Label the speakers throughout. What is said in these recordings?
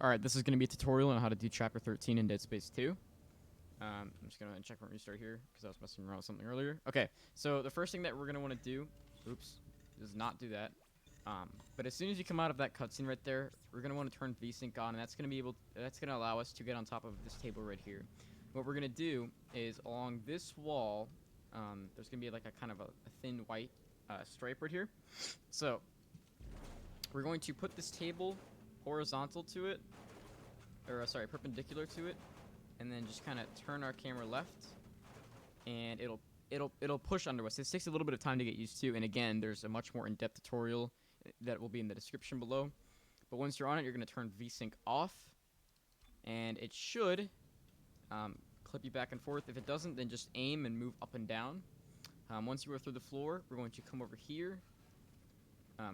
Speaker 1: Alright, this is going to be a tutorial on how to do Chapter 13 in Dead Space 2. I'm just going to check my restart here, because I was messing around with something earlier. Okay, so the first thing that we're going to want to do, does not do that. But as soon as you come out of that cutscene right there, we're going to want to turn VSync on, and that's going to allow us to get on top of this table right here. What we're going to do is along this wall, there's going to be like a kind of a thin white stripe right here. So, we're going to put this table horizontal to it, or sorry, perpendicular to it, and then just kind of turn our camera left, and it'll push under us. It takes a little bit of time to get used to, and again, there's a much more in-depth tutorial that will be in the description below. But once you're on it, you're going to turn VSync off, and it should clip you back and forth. If it doesn't, then just aim and move up and down. Once you are through the floor, we're going to come over here,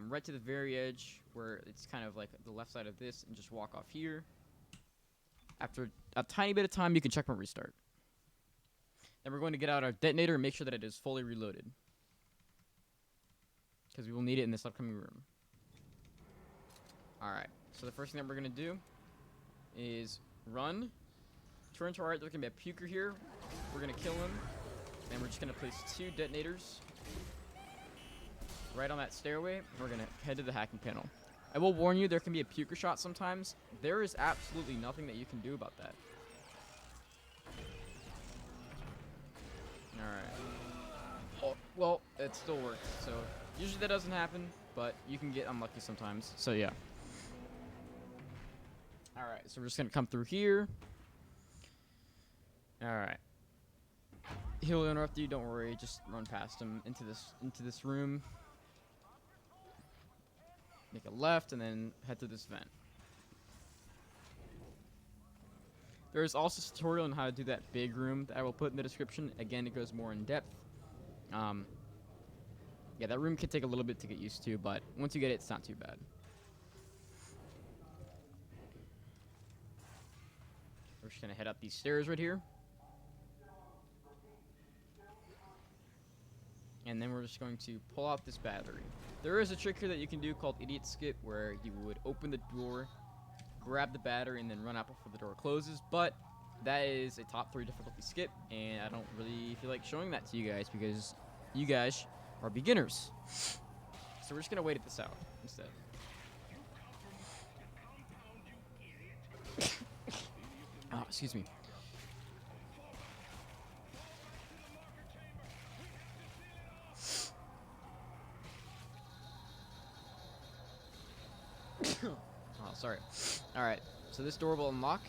Speaker 1: right to the very edge where it's kind of like the left side of this, and just walk off here. After a tiny bit of time, you can check and restart. Then we're going to get out our detonator and make sure that it is fully reloaded, because we will need it in this upcoming room. Alright, so the first thing that we're going to do is run. Turn to our right, there's going to be a puker here. We're going to kill him, and we're just going to place 2 detonators right on that stairway. We're going to head to the hacking panel. I will warn you, there can be a puker shot sometimes. There is absolutely nothing that you can do about that. Alright. Oh, well, it still works. So, usually that doesn't happen, but you can get unlucky sometimes. So, yeah. Alright, so we're just going to come through here. Alright. He'll interrupt you, don't worry. Just run past him into this room. Make a left, and then head to this vent. There is also a tutorial on how to do that big room that I will put in the description. Again, it goes more in depth. Yeah, that room can take a little bit to get used to, but once you get it, it's not too bad. We're just going to head up these stairs right here. And then we're just going to pull out this battery. There is a trick here that you can do called Idiot Skip, where you would open the door, grab the battery, and then run out before the door closes. But that is a top 3 difficulty skip, and I don't really feel like showing that to you guys because you guys are beginners. So we're just going to wait this out instead. Oh, excuse me. Oh, sorry. Alright, so this door will unlock.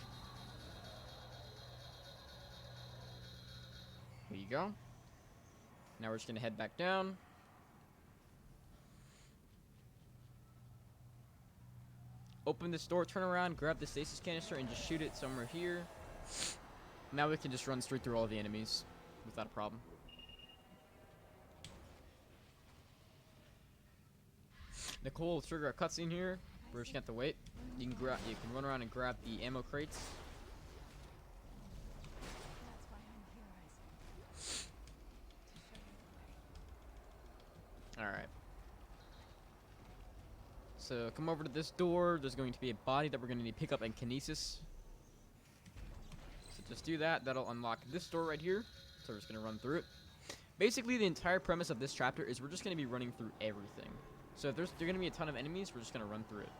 Speaker 1: Here you go. Now we're just going to head back down. Open this door, turn around, grab the stasis canister, and just shoot it somewhere here. Now we can just run straight through all the enemies without a problem. Nicole will trigger a cutscene here. We're just gonna have to wait. You can run around and grab the ammo crates.
Speaker 2: That's why I'm here, Isaac. To show you the way.
Speaker 1: Alright. So come over to this door. There's going to be a body that we're gonna need to pick up and kinesis. So just do that. That'll unlock this door right here. So we're just gonna run through it. Basically, the entire premise of this chapter is we're just gonna be running through everything. So if there's gonna be a ton of enemies, we're just gonna run through it.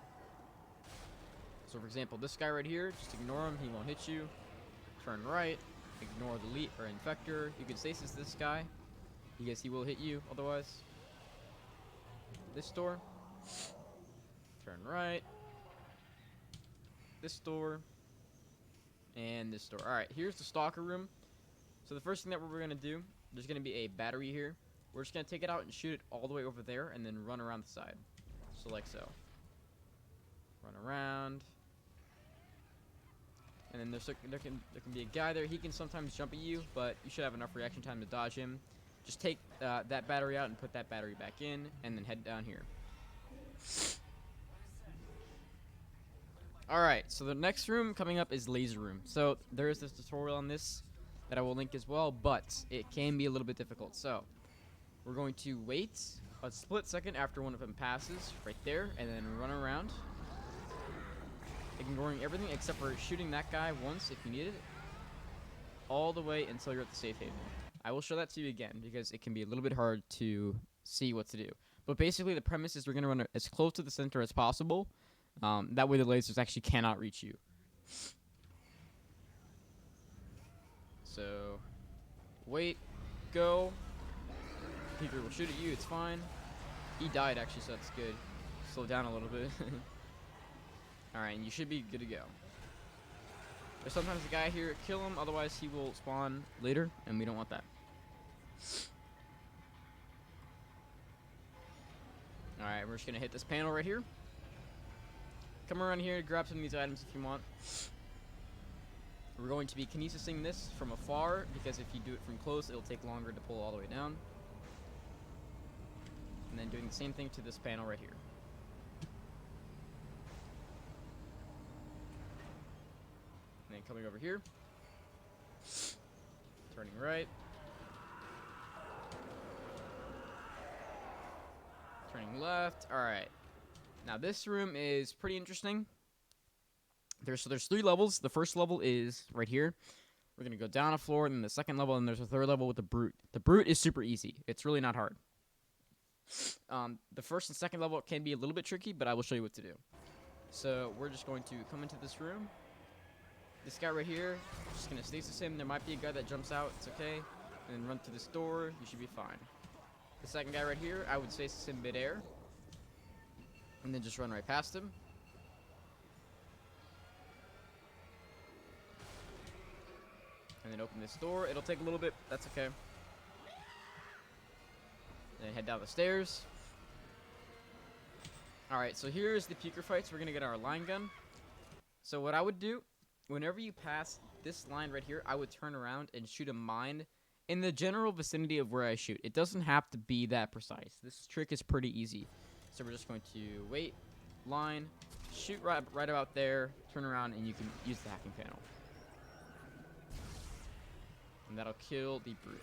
Speaker 1: So for example, this guy right here, just ignore him, he won't hit you. Turn right, ignore the lead or infector. You can stasis this guy, because he will hit you otherwise. This door. Turn right. This door. And this door. Alright, here's the Stalker room. So the first thing that we're gonna do, there's gonna be a battery here. We're just gonna take it out and shoot it all the way over there, and then run around the side. So like so. Run around. And then there can be a guy there. He can sometimes jump at you, but you should have enough reaction time to dodge him. Just take that battery out and put that battery back in, and then head down here. Alright, so the next room coming up is laser room. So there is this tutorial on this that I will link as well, but it can be a little bit difficult. So we're going to wait a split second after one of them passes right there, and then run around. ignoring everything except for shooting that guy once if you need it, all the way until you're at the safe haven. I will show that to you again because it can be a little bit hard to see what to do. But basically, the premise is we're going to run as close to the center as possible. That way the lasers actually cannot reach you. So, wait, go. Peeker will shoot at you, it's fine. He died actually, so that's good. Slow down a little bit. Alright, and you should be good to go. There's sometimes a guy here, kill him, otherwise he will spawn later, and we don't want that. Alright, we're just gonna hit this panel right here. Come around here, grab some of these items if you want. We're going to be kinesising this from afar, because if you do it from close, it'll take longer to pull all the way down. And then doing the same thing to this panel right here. And then coming over here. Turning right. Turning left. Alright. Now this room is pretty interesting. There's 3 levels. The first level is right here. We're going to go down a floor, and then the second level, and there's a third level with the Brute. The Brute is super easy. It's really not hard. The first and second level can be a little bit tricky, but I will show you what to do. So we're just going to come into this room. This guy right here, just going to stasis him. There might be a guy that jumps out. It's okay. And then run to this door. You should be fine. The second guy right here, I would stasis him midair. And then just run right past him. And then open this door. It'll take a little bit. That's okay. Then head down the stairs. Alright, so here's the peeker fights. We're going to get our line gun. So what I would do, whenever you pass this line right here, I would turn around and shoot a mine in the general vicinity of where I shoot. It doesn't have to be that precise. This trick is pretty easy. So we're just going to wait, line, shoot right about there, turn around, and you can use the hacking panel. And that'll kill the Brute.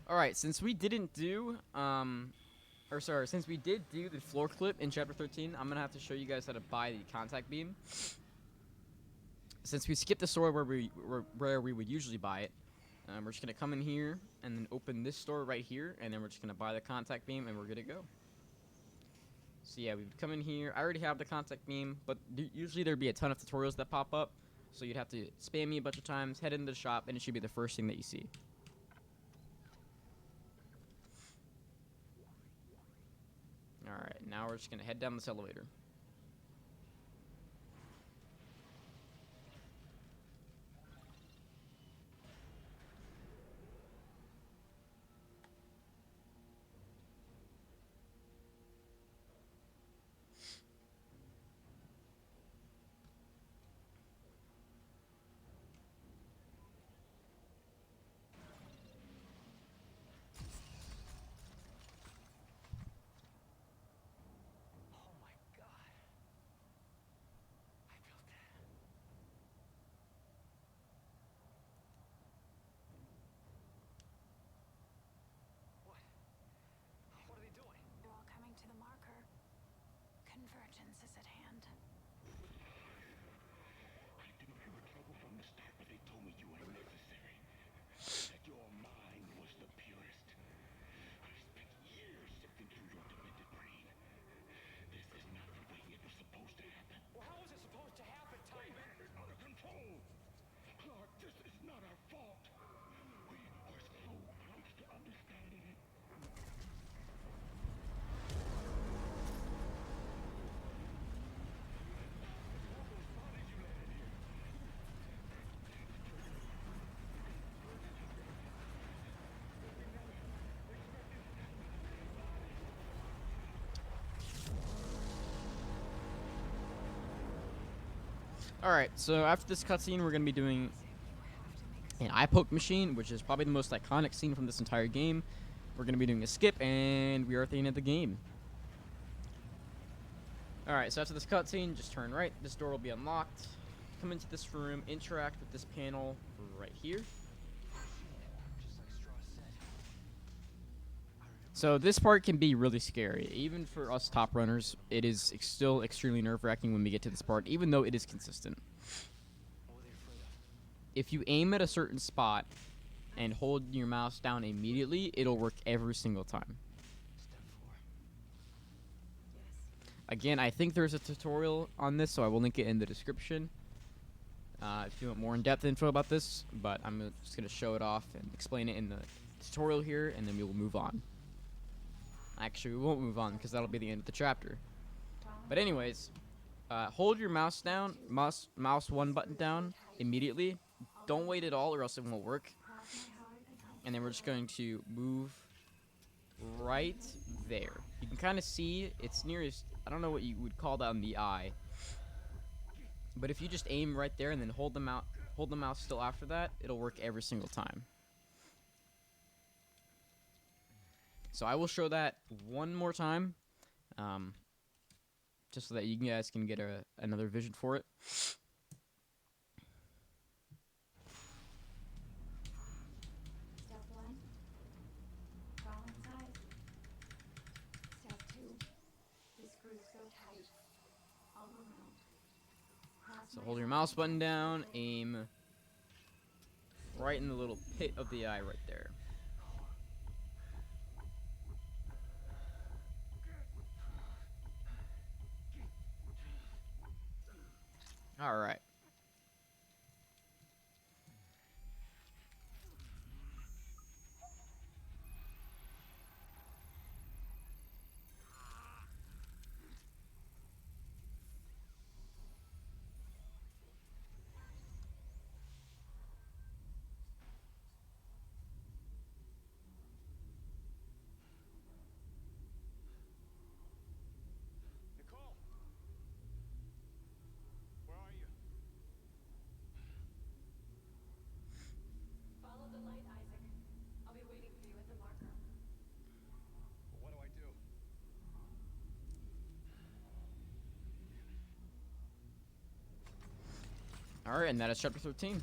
Speaker 1: Alright, since we didn't do, since we did do the floor clip in Chapter 13, I'm going to have to show you guys how to buy the contact beam. Since we skipped the store where we would usually buy it, we're just going to come in here and then open this store right here, and then we're just going to buy the contact beam, and we're good to go. So yeah, we would come in here. I already have the contact beam, but usually there'd be a ton of tutorials that pop up, so you'd have to spam me a bunch of times, head into the shop, and it should be the first thing that you see. Alright, now we're just going to head down this elevator.
Speaker 2: Convergence is at hand.
Speaker 3: I knew you were trouble from the start, but they told me you were unnecessary. That your mind was the purest. I spent years sifting through your demented brain. This is not the way it was supposed to happen.
Speaker 4: Well, how was it supposed to happen, Tiger?
Speaker 3: It's out of control. Clark, this is not our fault. We were so close to understanding it.
Speaker 1: Alright, so after this cutscene, we're going to be doing an eye poke machine, which is probably the most iconic scene from this entire game. We're going to be doing a skip, and we are at the end of the game. Alright, so after this cutscene, just turn right. This door will be unlocked. Come into this room, interact with this panel right here. So this part can be really scary. Even for us top runners, it is still extremely nerve-wracking when we get to this part, even though it is consistent.
Speaker 4: What were they afraid of?
Speaker 1: If you aim at a certain spot and hold your mouse down immediately, it'll work every single time.
Speaker 4: Step 4.
Speaker 1: Again, I think there's a tutorial on this, so I will link it in the description if you want more in-depth info about this, but I'm just going to show it off and explain it in the tutorial here, and then we will move on. Actually, we won't move on because that'll be the end of the chapter. But anyways, hold your mouse down, mouse 1 button down immediately. Don't wait at all or else it won't work. And then we're just going to move right there. You can kind of see it's nearest, I don't know what you would call that in the eye. But if you just aim right there and then hold the mouse still after that, it'll work every single time. So I will show that one more time, just so that you guys can get another vision for it.
Speaker 2: Step 1. Crawl inside. Step 2. The screws so tight. All around.
Speaker 1: So hold your mouse button down, aim right in the little pit of the eye right there. All right.
Speaker 4: Nicole! Where are you?
Speaker 2: Follow the light, Isaac. I'll be waiting for you at the marker.
Speaker 4: But what do I do?
Speaker 1: All right, and that is chapter 13.